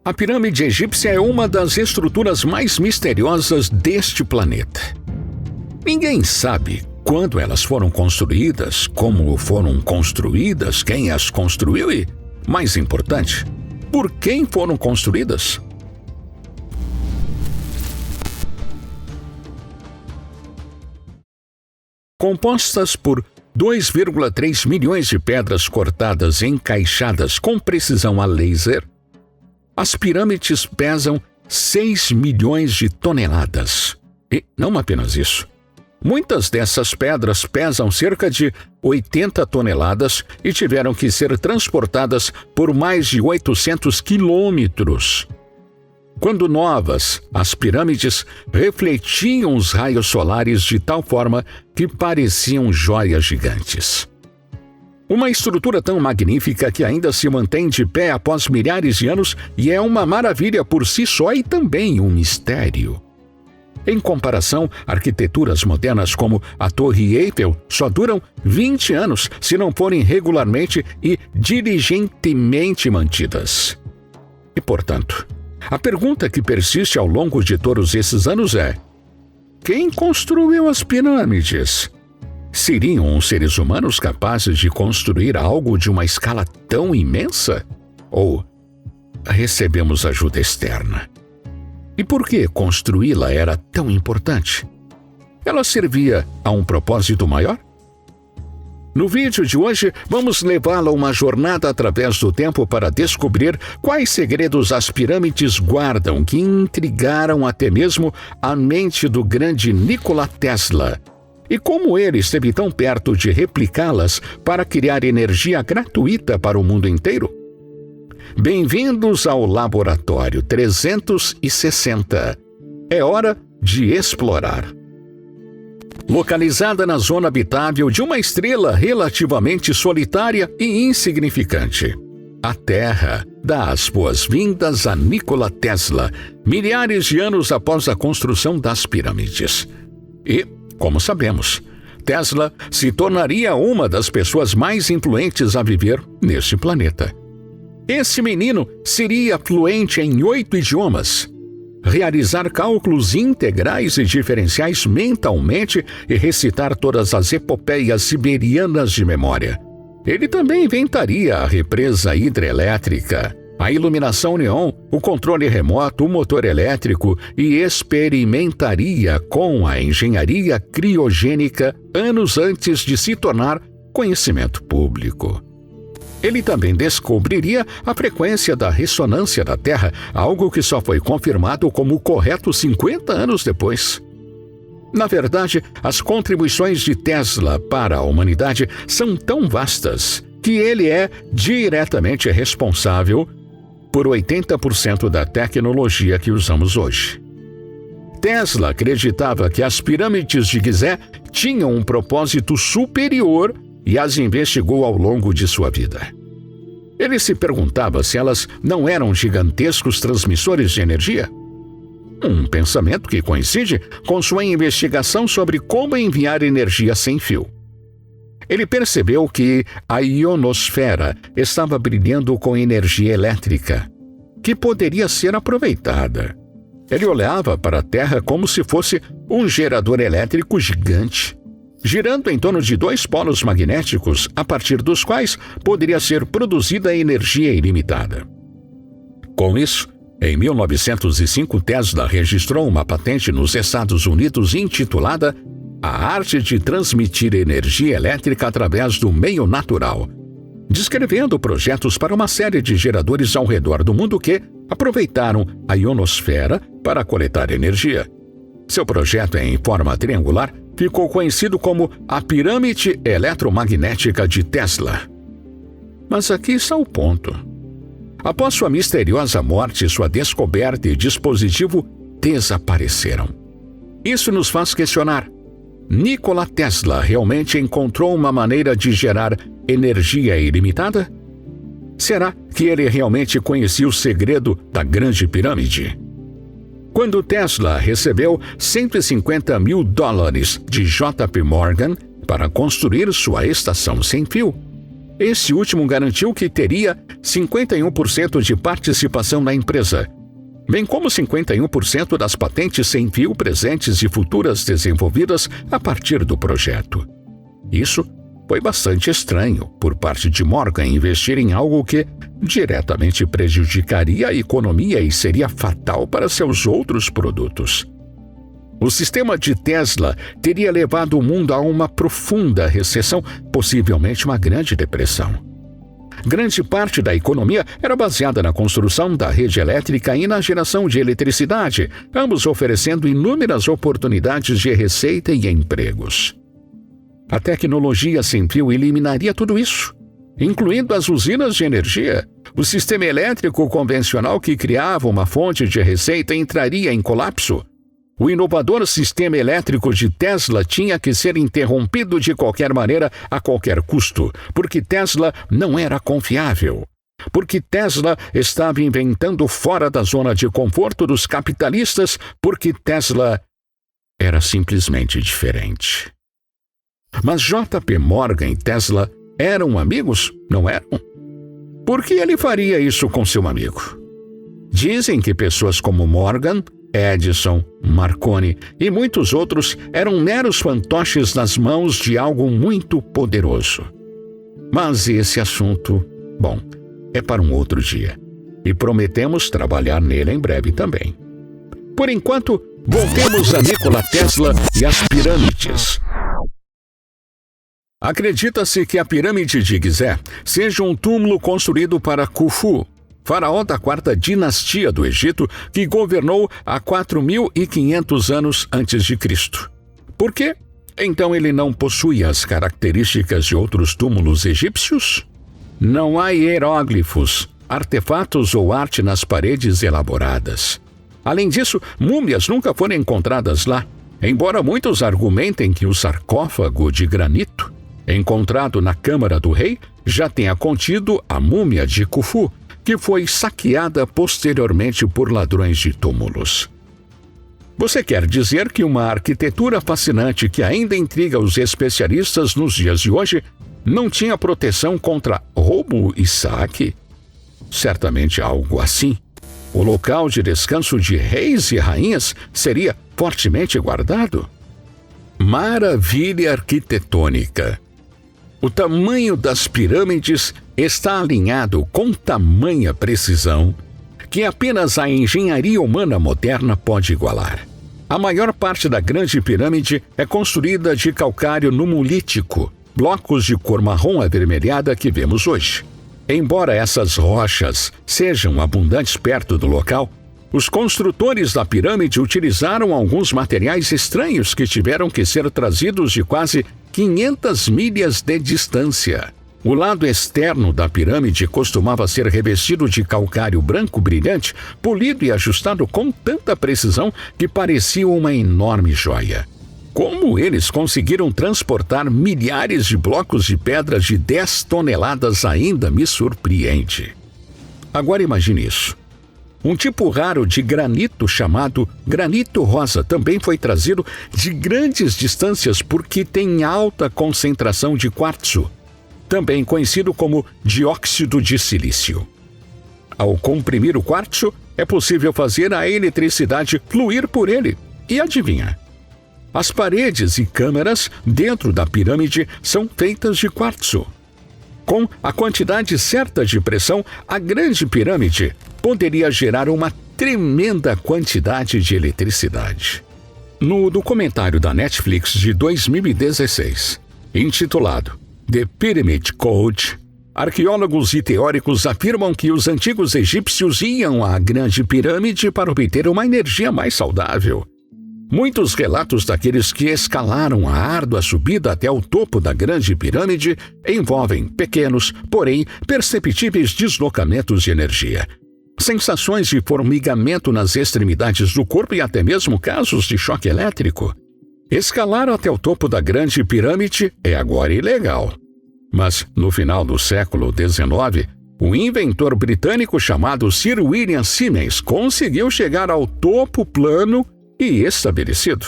A pirâmide egípcia é uma das estruturas mais misteriosas deste planeta. Ninguém sabe quando elas foram construídas, como foram construídas, quem as construiu e, mais importante, por quem foram construídas. Compostas por 2,3 milhões de pedras cortadas e encaixadas com precisão a laser, as pirâmides pesam 6 milhões de toneladas. E não apenas isso. Muitas dessas pedras pesam cerca de 80 toneladas e tiveram que ser transportadas por mais de 800 quilômetros. Quando novas, as pirâmides refletiam os raios solares de tal forma que pareciam joias gigantes. Uma estrutura tão magnífica que ainda se mantém de pé após milhares de anos e é uma maravilha por si só e também um mistério. Em comparação, arquiteturas modernas como a Torre Eiffel só duram 20 anos se não forem regularmente e diligentemente mantidas. E, portanto, a pergunta que persiste ao longo de todos esses anos é: quem construiu as pirâmides? Seriam os seres humanos capazes de construir algo de uma escala tão imensa? Ou recebemos ajuda externa? E por que construí-la era tão importante? Ela servia a um propósito maior? No vídeo de hoje, vamos levá-la a uma jornada através do tempo para descobrir quais segredos as pirâmides guardam que intrigaram até mesmo a mente do grande Nikola Tesla. E como ele esteve tão perto de replicá-las para criar energia gratuita para o mundo inteiro? Bem-vindos ao Laboratório 360. É hora de explorar. Localizada na zona habitável de uma estrela relativamente solitária e insignificante, a Terra dá as boas-vindas a Nikola Tesla, milhares de anos após a construção das pirâmides. E, como sabemos, Tesla se tornaria uma das pessoas mais influentes a viver neste planeta. Esse menino seria fluente em 8 idiomas, realizar cálculos integrais e diferenciais mentalmente e recitar todas as epopeias siberianas de memória. Ele também inventaria a represa hidrelétrica, a iluminação neon, o controle remoto, o motor elétrico e experimentaria com a engenharia criogênica anos antes de se tornar conhecimento público. Ele também descobriria a frequência da ressonância da Terra, algo que só foi confirmado como correto 50 anos depois. Na verdade, as contribuições de Tesla para a humanidade são tão vastas que ele é diretamente responsável por 80% da tecnologia que usamos hoje. Tesla acreditava que as pirâmides de Gizé tinham um propósito superior e as investigou ao longo de sua vida. Ele se perguntava se elas não eram gigantescos transmissores de energia. Um pensamento que coincide com sua investigação sobre como enviar energia sem fio. Ele percebeu que a ionosfera estava brilhando com energia elétrica, que poderia ser aproveitada. Ele olhava para a Terra como se fosse um gerador elétrico gigante, girando em torno de 2 polos magnéticos, a partir dos quais poderia ser produzida energia ilimitada. Com isso, em 1905, Tesla registrou uma patente nos Estados Unidos intitulada A Arte de Transmitir Energia Elétrica através do Meio Natural, descrevendo projetos para uma série de geradores ao redor do mundo que aproveitaram a ionosfera para coletar energia. Seu projeto, em forma triangular, ficou conhecido como a Pirâmide Eletromagnética de Tesla. Mas aqui está o ponto. Após sua misteriosa morte, sua descoberta e dispositivo desapareceram. Isso nos faz questionar: Nikola Tesla realmente encontrou uma maneira de gerar energia ilimitada? Será que ele realmente conhecia o segredo da Grande Pirâmide? Quando Tesla recebeu $150 mil de JP Morgan para construir sua estação sem fio, Esse último garantiu que teria 51% de participação na empresa, bem como 51% das patentes sem fio presentes e futuras desenvolvidas a partir do projeto. Isso foi bastante estranho por parte de Morgan investir em algo que diretamente prejudicaria a economia e seria fatal para seus outros produtos. O sistema de Tesla teria levado o mundo a uma profunda recessão, possivelmente uma grande depressão. Grande parte da economia era baseada na construção da rede elétrica e na geração de eletricidade, ambos oferecendo inúmeras oportunidades de receita e empregos. A tecnologia sem fio eliminaria tudo isso, incluindo as usinas de energia. O sistema elétrico convencional que criava uma fonte de receita entraria em colapso. O inovador sistema elétrico de Tesla tinha que ser interrompido de qualquer maneira, a qualquer custo, porque Tesla não era confiável. Porque Tesla estava inventando fora da zona de conforto dos capitalistas, porque Tesla era simplesmente diferente. Mas J.P. Morgan e Tesla eram amigos, não eram? Por que ele faria isso com seu amigo? Dizem que pessoas como Morgan, Edison, Marconi e muitos outros eram meros fantoches nas mãos de algo muito poderoso. Mas esse assunto, bom, é para um outro dia. E prometemos trabalhar nele em breve também. Por enquanto, voltemos a Nikola Tesla e as pirâmides. Acredita-se que a pirâmide de Gizé seja um túmulo construído para Khufu, faraó da quarta dinastia do Egito, que governou há 4.500 anos antes de Cristo. Por quê? Então ele não possui as características de outros túmulos egípcios? Não há hieróglifos, artefatos ou arte nas paredes elaboradas. Além disso, múmias nunca foram encontradas lá, embora muitos argumentem que o sarcófago de granito encontrado na Câmara do Rei já tenha contido a múmia de Khufu, que foi saqueada posteriormente por ladrões de túmulos. Você quer dizer que uma arquitetura fascinante que ainda intriga os especialistas nos dias de hoje não tinha proteção contra roubo e saque? Certamente algo assim. O local de descanso de reis e rainhas seria fortemente guardado. Maravilha arquitetônica! O tamanho das pirâmides está alinhado com tamanha precisão que apenas a engenharia humana moderna pode igualar. A maior parte da Grande Pirâmide é construída de calcário numulítico, blocos de cor marrom avermelhada que vemos hoje. Embora essas rochas sejam abundantes perto do local, os construtores da pirâmide utilizaram alguns materiais estranhos que tiveram que ser trazidos de quase 500 milhas de distância. O lado externo da pirâmide costumava ser revestido de calcário branco brilhante, polido e ajustado com tanta precisão que parecia uma enorme joia. Como eles conseguiram transportar milhares de blocos de pedra de 10 toneladas ainda me surpreende. Agora imagine isso. Um tipo raro de granito chamado granito rosa também foi trazido de grandes distâncias porque tem alta concentração de quartzo, também conhecido como dióxido de silício. Ao comprimir o quartzo, é possível fazer a eletricidade fluir por ele. E adivinha? As paredes e câmeras dentro da pirâmide são feitas de quartzo. Com a quantidade certa de pressão, a Grande Pirâmide poderia gerar uma tremenda quantidade de eletricidade. No documentário da Netflix de 2016, intitulado The Pyramid Code, arqueólogos e teóricos afirmam que os antigos egípcios iam à Grande Pirâmide para obter uma energia mais saudável. Muitos relatos daqueles que escalaram a árdua subida até o topo da Grande Pirâmide envolvem pequenos, porém perceptíveis deslocamentos de energia, sensações de formigamento nas extremidades do corpo e até mesmo casos de choque elétrico. Escalar até o topo da Grande Pirâmide é agora ilegal. Mas, no final do século XIX, o inventor britânico chamado Sir William Siemens conseguiu chegar ao topo plano e estabelecido.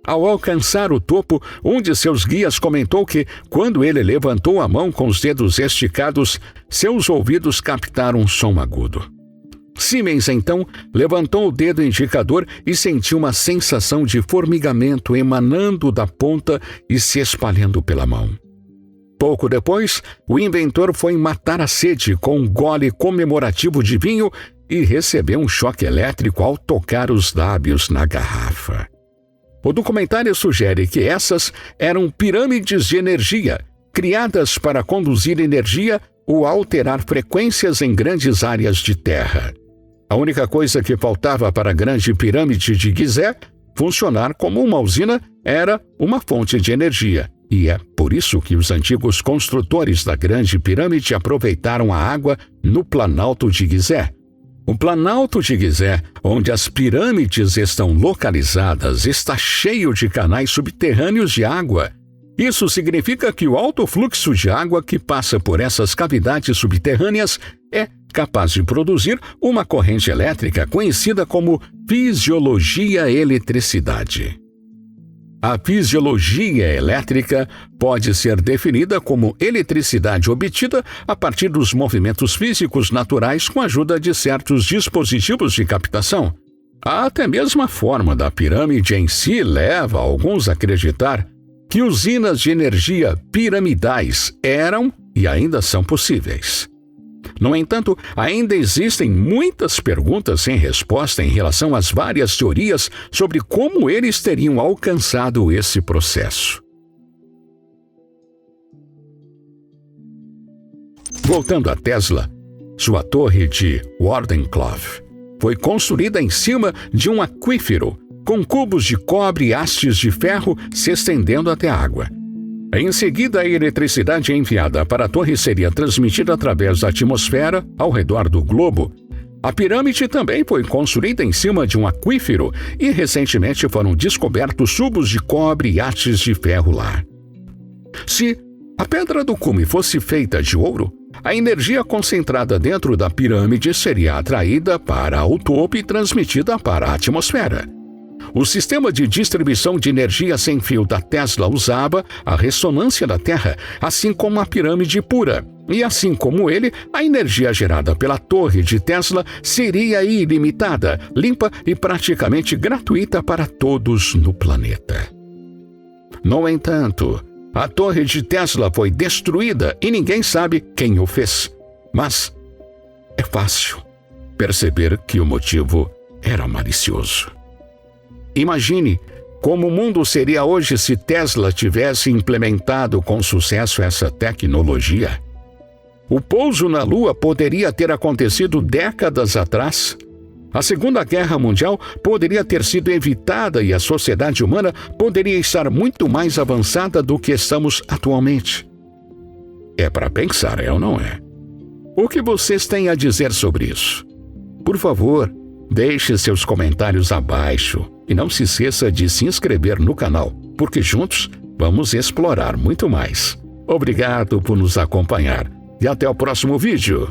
Ao alcançar o topo, um de seus guias comentou que, quando ele levantou a mão com os dedos esticados, seus ouvidos captaram um som agudo. Siemens, então, levantou o dedo indicador e sentiu uma sensação de formigamento emanando da ponta e se espalhando pela mão. Pouco depois, o inventor foi matar a sede com um gole comemorativo de vinho e recebeu um choque elétrico ao tocar os lábios na garrafa. O documentário sugere que essas eram pirâmides de energia, criadas para conduzir energia ou alterar frequências em grandes áreas de terra. A única coisa que faltava para a grande pirâmide de Gizé funcionar como uma usina era uma fonte de energia. E é por isso que os antigos construtores da grande pirâmide aproveitaram a água no Planalto de Gizé. O Planalto de Gizé, onde as pirâmides estão localizadas, está cheio de canais subterrâneos de água. Isso significa que o alto fluxo de água que passa por essas cavidades subterrâneas é capaz de produzir uma corrente elétrica conhecida como fisiologia-eletricidade. A fisiologia elétrica pode ser definida como eletricidade obtida a partir dos movimentos físicos naturais com a ajuda de certos dispositivos de captação. Até mesmo a forma da pirâmide em si leva alguns a acreditar que usinas de energia piramidais eram e ainda são possíveis. No entanto, ainda existem muitas perguntas sem resposta em relação às várias teorias sobre como eles teriam alcançado esse processo. Voltando a Tesla, sua torre de Wardenclyffe foi construída em cima de um aquífero, com cubos de cobre e hastes de ferro se estendendo até a água. Em seguida, a eletricidade enviada para a torre seria transmitida através da atmosfera ao redor do globo. A pirâmide também foi construída em cima de um aquífero e recentemente foram descobertos tubos de cobre e hastes de ferro lá. Se a pedra do cume fosse feita de ouro, a energia concentrada dentro da pirâmide seria atraída para o topo e transmitida para a atmosfera. O sistema de distribuição de energia sem fio da Tesla usava a ressonância da Terra, assim como a pirâmide pura. E assim como ele, a energia gerada pela torre de Tesla seria ilimitada, limpa e praticamente gratuita para todos no planeta. No entanto, a torre de Tesla foi destruída e ninguém sabe quem o fez. Mas é fácil perceber que o motivo era malicioso. Imagine como o mundo seria hoje se Tesla tivesse implementado com sucesso essa tecnologia. O pouso na Lua poderia ter acontecido décadas atrás. A Segunda Guerra Mundial poderia ter sido evitada e a sociedade humana poderia estar muito mais avançada do que estamos atualmente. É para pensar, é ou não é? O que vocês têm a dizer sobre isso? Por favor, deixe seus comentários abaixo e não se esqueça de se inscrever no canal, porque juntos vamos explorar muito mais. Obrigado por nos acompanhar e até o próximo vídeo.